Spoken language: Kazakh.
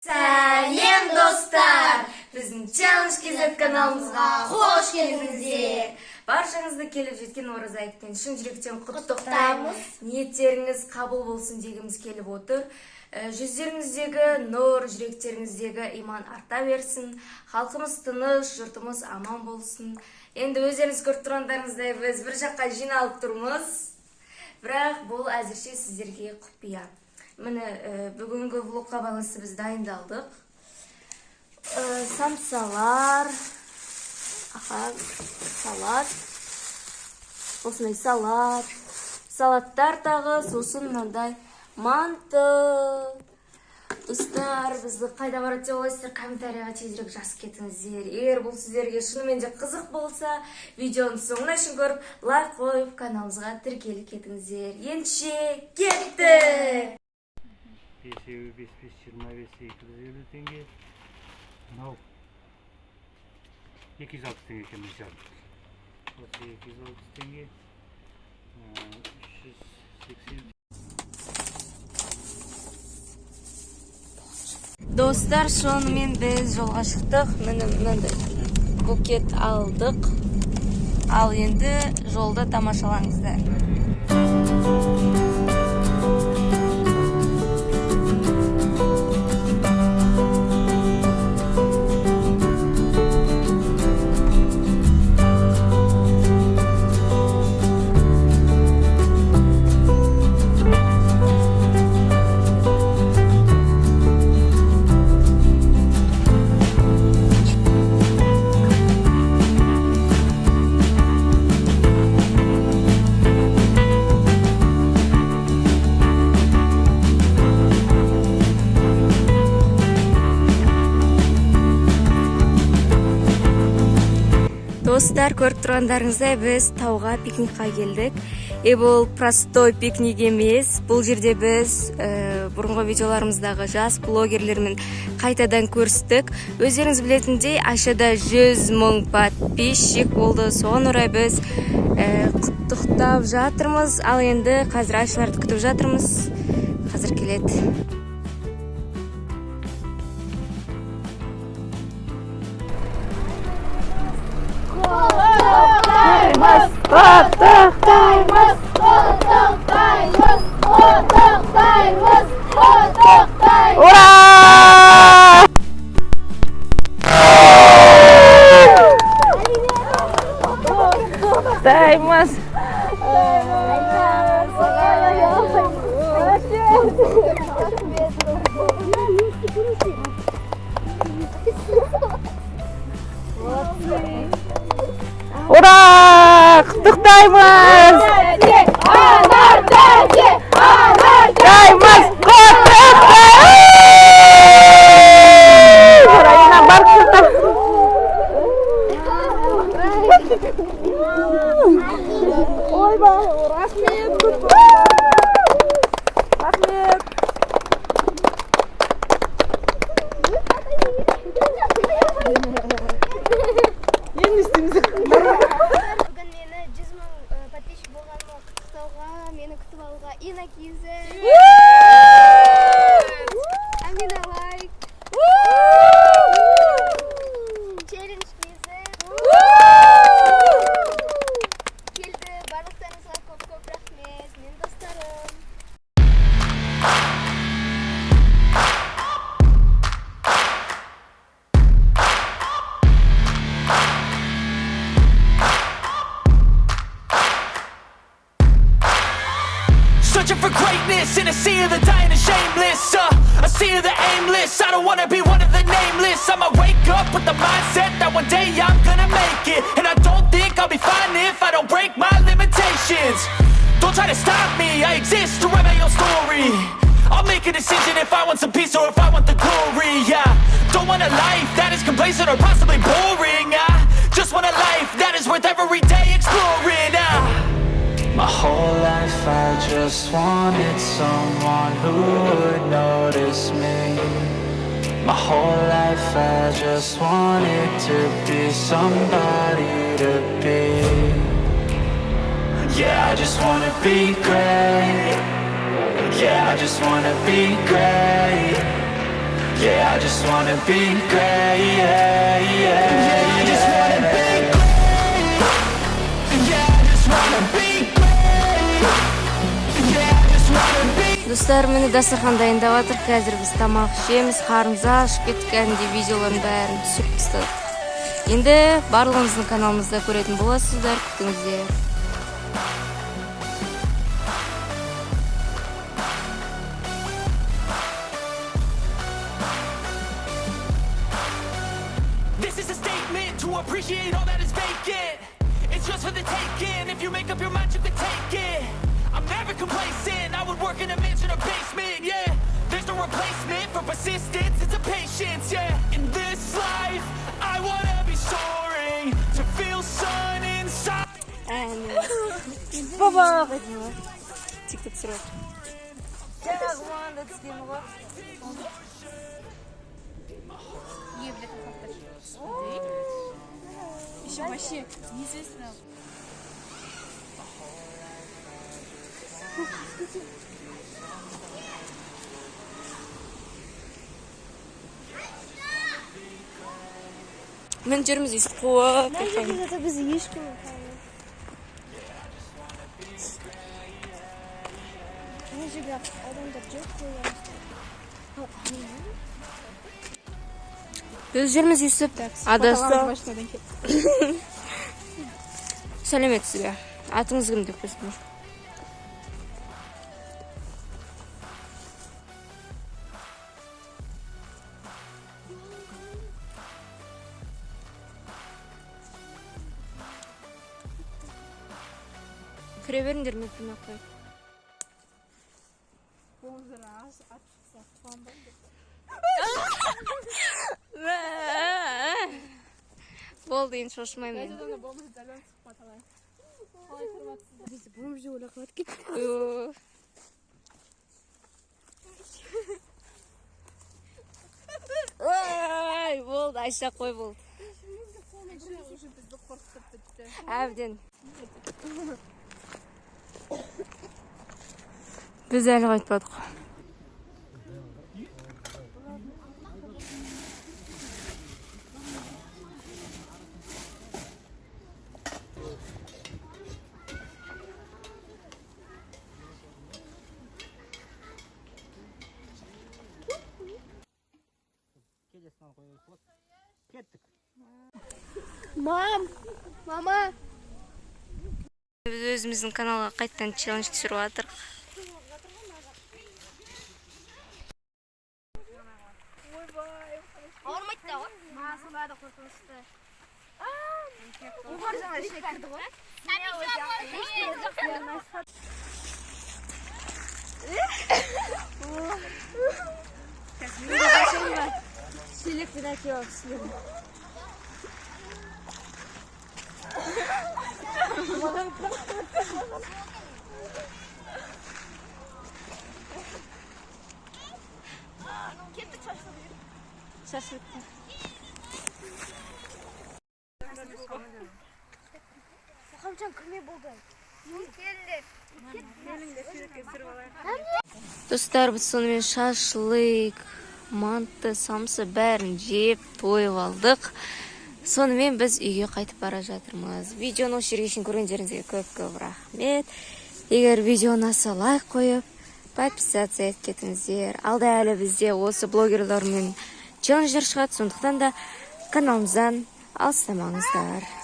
Сәлем достар! Біздің Challenge KZ каналымызға қош келдіңіздер. Баршаңызды келіп жеткен ораза айттың шын жүректен құттықтаймыз. Ниеттеріңіз қабыл болсын дегіміз келіп отыр. Жүздеріңіздегі нұр, жүректеріңіздегі иман арта берсін. Халқымыз тыныш, жұртымыз аман болсын. Енді өздеріңіз көріп тұрғандарыңыздай біз бір жаққа жиналып тұрмыз. Бірақ бұл әзірше сіздерге құпия. Міне бүгінгі влогқа байланысты біз дайындалдық. Самсалар, салат, осындай салаттар тағы, сосын мынандай манты. Достар, бізді қайда барады деп ойлайсыздар, комментарияға тезірек жазып кетіңіздер. Егер бұл сіздерге шынымен де қызық болса, видеоны соңына шейін көріп, лайк қойып, каналымызға тіркеліп кетіңіздер. Ендеше кетті! 5-25-25 250 теңге. Мынау 260 теңге екен мысалы. Осы 260 теңге. 380. Достар, сонымен біз жолға шықтық. Міне букет алдық. Ал енді жолда тамашалаңыздар. Достар, көріп тұрғандарыңыздай біз тауға пикникқа келдік. Бұл простой пикник емес. Бұл жерде біз бұрынғы видеоларымыздағы жас блогерлермен қайтадан көрістік. Өздеріңіз білетіндей, Айшада 100 000 подписчик болды. Соған орай біз құттықтап жатырмыз. Ал енді қазір Айшаларды күтіп жатырмыз. Қазір келеді. Ура! Құттықтаймыз. Ура! Құттықтаймыз! Searching for greatness in a sea of the dying and shameless, a sea of the aimless. I don't wanna be one of the nameless. I'ma wake up with the mindset that one day I'm gonna make it. And I don't think I'll be fine if I don't break my limitations. Don't try to stop me, I exist to write my own story. I'll make a decision if I want some peace or if I want the glory. Yeah, don't want a life that is complacent or possibly boring. I just want a life that is worth every day exploring. My whole life I just wanted someone who would notice me. My whole life I just wanted to be somebody to be. Yeah, I just wanna be great. Yeah, I just wanna be great. Yeah, I just wanna be great. Yeah, I just wanna be great. Yeah, I just wanna be great. Yeah, I just wanna be. Достар, мені дастархан дайындап жатыр. Қазір біз тамақ ішеміз, қарнымыз ашып кетті. Кәдімгідей видеолардың бәрін түсіріп тастадық. Енді барлығымыздың каналымызда көретін боласыздар, күтіңіздер. This is a statement to appreciate all that is vacant. It's just for the taking. If you make up your mind, you can take it. I'm never complacent. I would work in a mansion or basement, yeah. There's no replacement for persistence. It's a patience, yeah. In this life, I wanna be soaring to feel sun inside. Баба, тик-ток сұрап. Жаңағы маңда түскені ғой. Еще вообще неизвестно. Мен жеріміз естіп қуып. Біз ешкім. Мына жерде адамдар жоқ қойған. Өз жеріміз естіп. Адасты. Сәлеметсіз бе? Атыңыз кім деп қойсыңыз? Кіре беріңдер, мен кірмей қойып. Болды, енді шошымаймын. Біз бомж деп ойлап қалдық. Ой, болды, Айша қой болды. Әбден. Біз әлі қайтпадық. Кеттік. Мама. Біз өзіміздің каналға қайттан челлендж түсіріп жатырық. Ауырмайды да ғой? Маған бәрі қорқынышты. Оғар жаңа ішіне кірді ғой? Шелекпен әкеп алып сілемін. Кеттік шашлық. Шашлыкқа. Қамчан кірме болды. Достар, біз сонымен шашлык, манты, самсы бәрін жеп, тойып алдық. Сонымен біз үйге қайтып бара жатырмыз. Видеоны осы жерге шейін көргендеріңізге көп-көп рахмет. Егер видео ұнаса лайк қойып, подписаться етіп кетіңіздер. Алда әлі бізде осы блогерлермен челлендждер шығады, сондықтан да каналымыздан алыстамаңыздар.